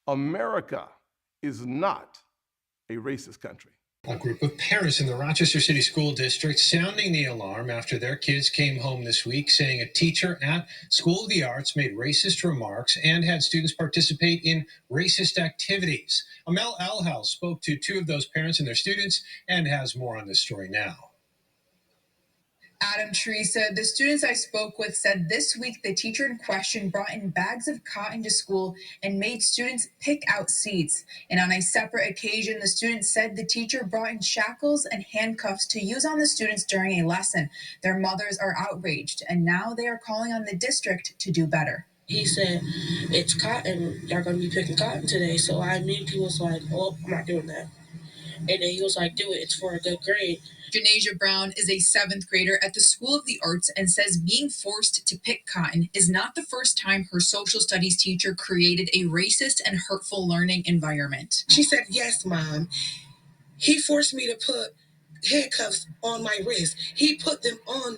America is not a racist country. A group of parents in the Rochester City School District sounding the alarm after their kids came home this week saying a teacher at School of the Arts made racist remarks and had students participate in racist activities. Amel Alhouse spoke to two of those parents and their students and has more on this story now. Adam Teresa, the students I spoke with said this week the teacher in question brought in bags of cotton to school and made students pick out seeds. And on a separate occasion, the students said the teacher brought in shackles and handcuffs to use on the students during a lesson. Their mothers are outraged, and now they are calling on the district to do better. He said, it's cotton, y'all gonna be picking cotton today. So I immediately was like, oh, I'm not doing that. And then he was like, do it, it's for a good grade. Janasia Brown is a seventh grader at the School of the Arts and says being forced to pick cotton is not the first time her social studies teacher created a racist and hurtful learning environment. She said, yes, Mom. He forced me to put handcuffs on my wrist. He put them on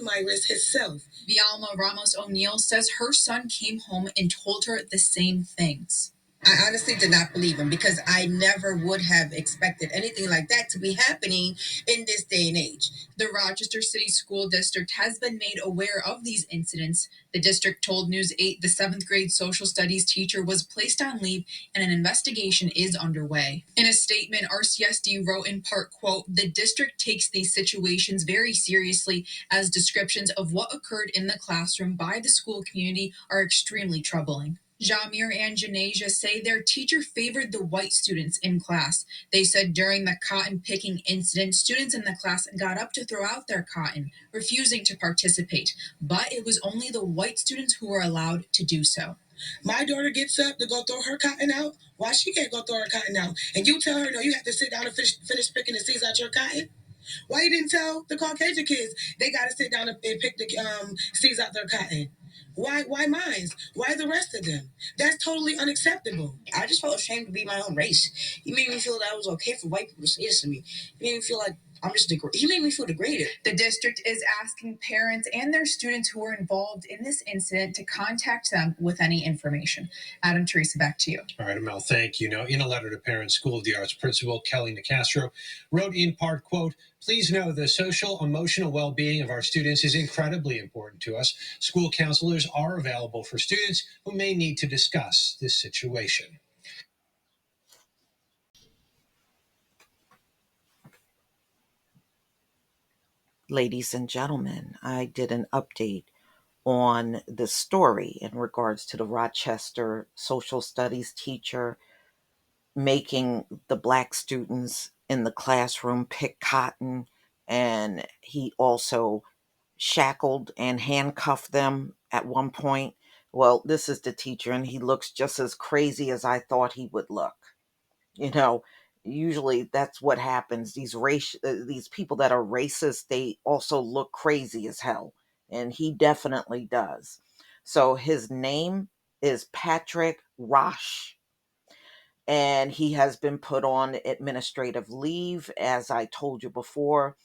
my wrist himself. Vialma Ramos O'Neill says her son came home and told her the same things. I honestly did not believe him because I never would have expected anything like that to be happening in this day and age. The Rochester City School District has been made aware of these incidents. The district told News 8 the seventh grade social studies teacher was placed on leave and an investigation is underway. In a statement, RCSD wrote in part, quote, the district takes these situations very seriously as descriptions of what occurred in the classroom by the school community are extremely troubling. Jamir and Janasia say their teacher favored the white students in class. They said during the cotton picking incident, students in the class got up to throw out their cotton, refusing to participate. But it was only the white students who were allowed to do so. My daughter gets up to go throw her cotton out. Why she can't go throw her cotton out? And you tell her, no, you have to sit down and finish picking the seeds out your cotton? Why you didn't tell the Caucasian kids they got to sit down and pick the seeds out their cotton? Why mine? Why the rest of them? That's totally unacceptable. I just felt ashamed to be my own race. He made me feel that it was okay for white people to say this to me. He made me feel like he made me feel degraded. The district is asking parents and their students who were involved in this incident to contact them with any information. Adam, Teresa, back to you. All right, Amel, thank you. Now, in a letter to parents, School of the Arts principal Kelly Nicastro wrote in part, quote, please know the social, emotional well-being of our students is incredibly important to us. School counselors are available for students who may need to discuss this situation. Ladies and gentlemen, I did an update on the story in regards to the Rochester social studies teacher making the black students in the classroom pick cotton, and he also shackled and handcuffed them at one point. Well, this is the teacher, and he looks just as crazy as I thought he would look. You know, usually that's what happens. These people that are racist, they also look crazy as hell, and he definitely does. So his name is Patrick Rausch, and he has been put on administrative leave, as I told you before.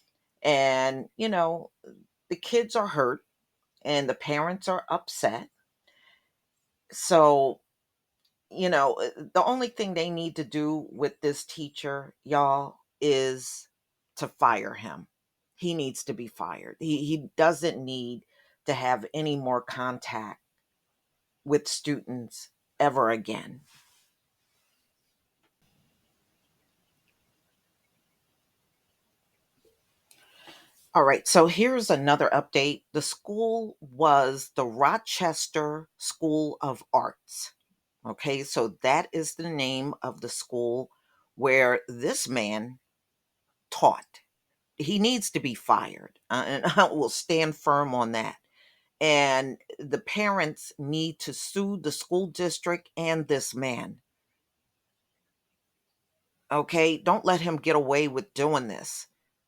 And the kids are hurt, and the parents are upset. So the only thing they need to do with this teacher, y'all, is to fire him. He needs to be fired. He doesn't need to have any more contact with students ever again. All right, so here's another update. The school was the Rochester School of Arts. Okay, so that is the name of the school where this man taught. He needs to be fired, and I will stand firm on that. And the parents need to sue the school district and this man. Okay, don't let him get away with doing this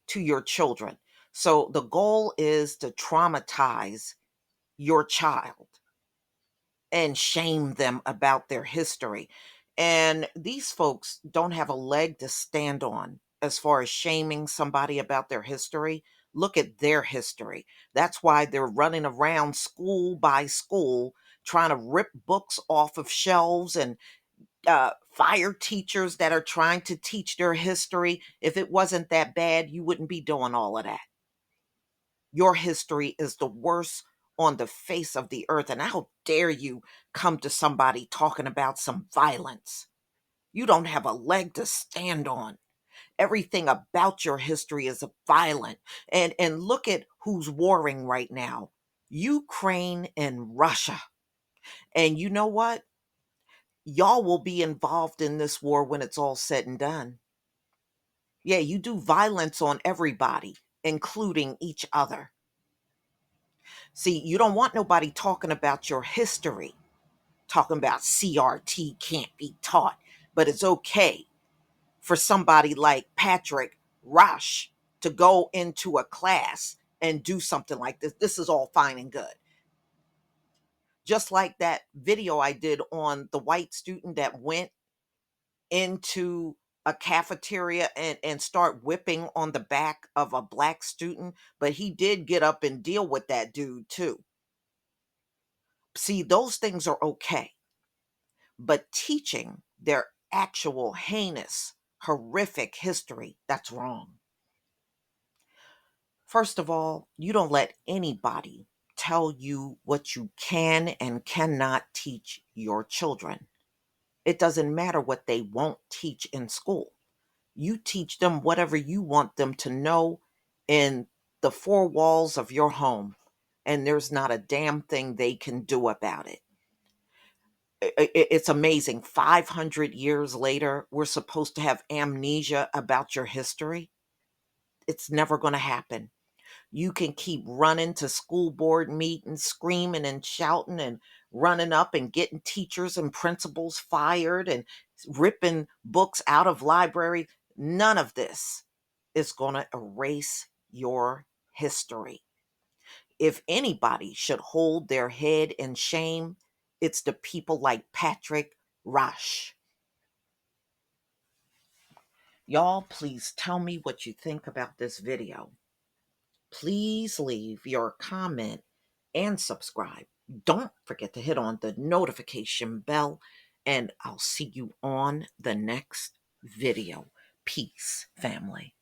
to your children. So the goal is to traumatize your child and shame them about their history. And these folks don't have a leg to stand on as far as shaming somebody about their history. Look at their history. That's why they're running around school by school trying to rip books off of shelves and fire teachers that are trying to teach their history. If it wasn't that bad, you wouldn't be doing all of that. Your history is the worst on the face of the earth. And how dare you come to somebody talking about some violence? You don't have a leg to stand on. Everything about your history is violent. And look at who's warring right now. Ukraine and Russia. And you know what? Y'all will be involved in this war when it's all said and done. Yeah, you do violence on everybody, including each other. See, you don't want nobody talking about your history, talking about CRT can't be taught, but it's okay for somebody like Patrick Rausch to go into a class and do something like this. This is all fine and good. Just like that video I did on the white student that went into a cafeteria and start whipping on the back of a black student, but he did get up and deal with that dude too. See, those things are okay, but teaching their actual heinous, horrific history, that's wrong. First of all, you don't let anybody tell you what you can and cannot teach your children. It doesn't matter what they won't teach in school. You teach them whatever you want them to know in the four walls of your home, and there's not a damn thing they can do about it. It's amazing. 500 years later, we're supposed to have amnesia about your history. It's never going to happen. You can keep running to school board meetings, screaming and shouting and running up and getting teachers and principals fired and ripping books out of library. None of this is going to erase your history. If anybody should hold their head in shame, it's the people like Patrick Rausch. Y'all, please tell me what you think about this video. Please leave your comment and subscribe. Don't forget to hit on the notification bell, and I'll see you on the next video. Peace, family.